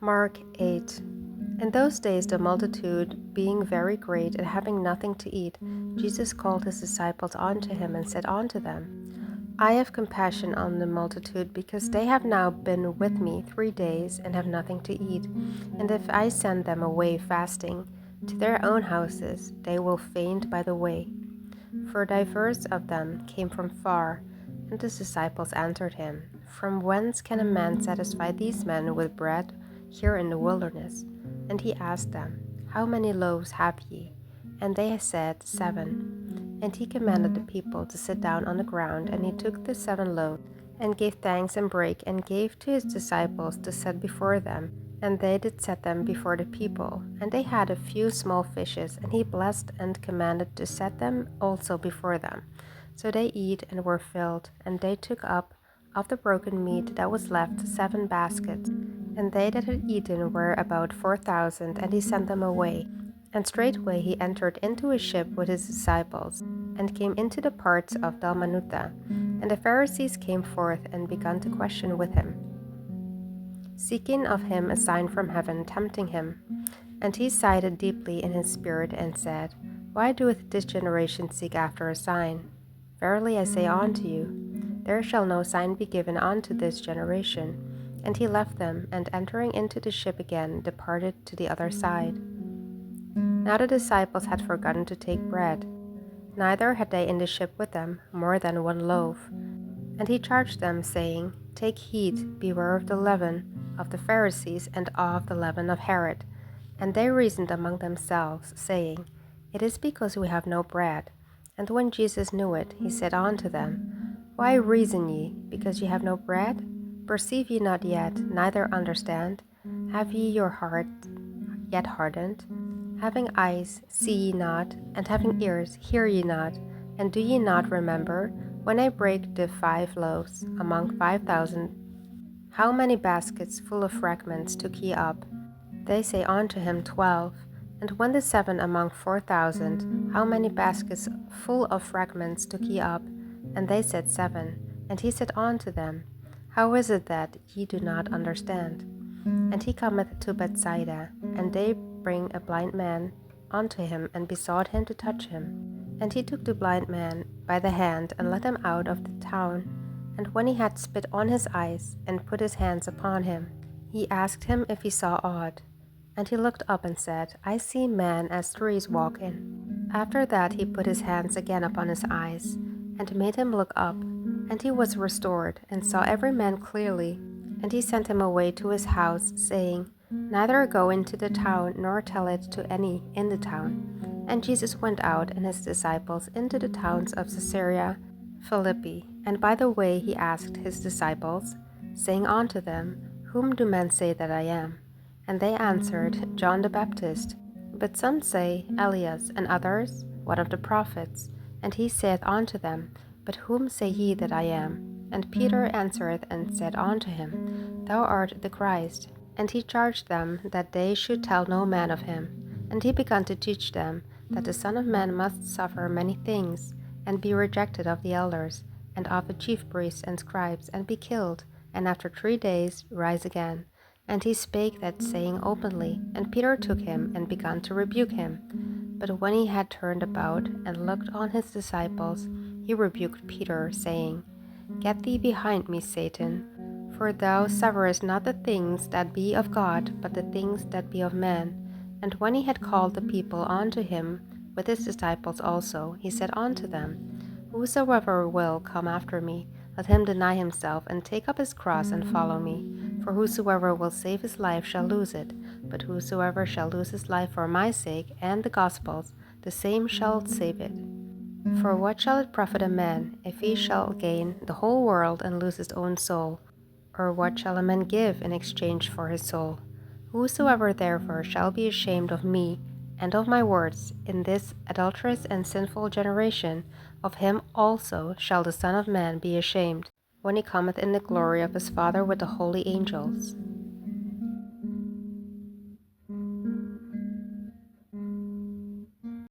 Mark 8. In those days the multitude being very great and having nothing to eat, Jesus called his disciples unto him and said unto them, I have compassion on the multitude, because they have now been with me 3 days and have nothing to eat. And if I send them away fasting to their own houses, they will faint by the way. For divers of them came from far. And his disciples answered him, From whence can a man satisfy these men with bread here in the wilderness? And he asked them, How many loaves have ye? And they said, 7. And he commanded the people to sit down on the ground. And he took the 7 loaves, and gave thanks and brake, and gave to his disciples to set before them. And they did set them before the people. And they had a few small fishes, and he blessed and commanded to set them also before them. So they eat and were filled, and they took up of the broken meat that was left 7 baskets. And they that had eaten were about 4,000, and he sent them away. And straightway he entered into a ship with his disciples, and came into the parts of Dalmanutha. And the Pharisees came forth and began to question with him, seeking of him a sign from heaven, tempting him. And he sighed deeply in his spirit, and said, Why doeth this generation seek after a sign? Verily I say unto you, there shall no sign be given unto this generation. And he left them, and entering into the ship again, departed to the other side. Now the disciples had forgotten to take bread, neither had they in the ship with them more than 1 loaf. And he charged them, saying, Take heed, beware of the leaven of the Pharisees, and of the leaven of Herod. And they reasoned among themselves, saying, It is because we have no bread. And when Jesus knew it, he said unto them, Why reason ye, because ye have no bread? Perceive ye not yet, neither understand? Have ye your heart yet hardened? Having eyes, see ye not, and having ears, hear ye not? And do ye not remember, when I brake the 5 loaves among 5,000, how many baskets full of fragments took ye up? They say unto him, 12. And when the 7 among 4,000, how many baskets full of fragments took ye up? And they said, 7. And he said unto them, How is it that ye do not understand? And he cometh to Bethsaida, and they bring a blind man unto him, and besought him to touch him. And he took the blind man by the hand, and led him out of the town. And when he had spit on his eyes, and put his hands upon him, he asked him if he saw aught. And he looked up and said, I see men as trees walking. After that he put his hands again upon his eyes, and made him look up. And he was restored, and saw every man clearly. And he sent him away to his house, saying, Neither go into the town, nor tell it to any in the town. And Jesus went out and his disciples into the towns of Caesarea Philippi. And by the way he asked his disciples, saying unto them, Whom do men say that I am? And they answered, John the Baptist. But some say, Elias, and others, one of the prophets. And he saith unto them, But whom say ye that I am? And Peter answereth and said unto him, Thou art the Christ. And he charged them that they should tell no man of him. And he began to teach them that the Son of Man must suffer many things, and be rejected of the elders, and of the chief priests and scribes, and be killed, and after 3 days rise again. And he spake that saying openly. And Peter took him, and began to rebuke him. But when he had turned about, and looked on his disciples, he rebuked Peter, saying, Get thee behind me, Satan, for thou sufferest not the things that be of God, but the things that be of man. And when he had called the people unto him, with his disciples also, he said unto them, Whosoever will come after me, let him deny himself, and take up his cross, and follow me. For whosoever will save his life shall lose it, but whosoever shall lose his life for my sake and the gospel's, the same shall save it. For what shall it profit a man, if he shall gain the whole world and lose his own soul? Or what shall a man give in exchange for his soul? Whosoever therefore shall be ashamed of me and of my words in this adulterous and sinful generation, of him also shall the Son of Man be ashamed, when he cometh in the glory of his Father with the holy angels.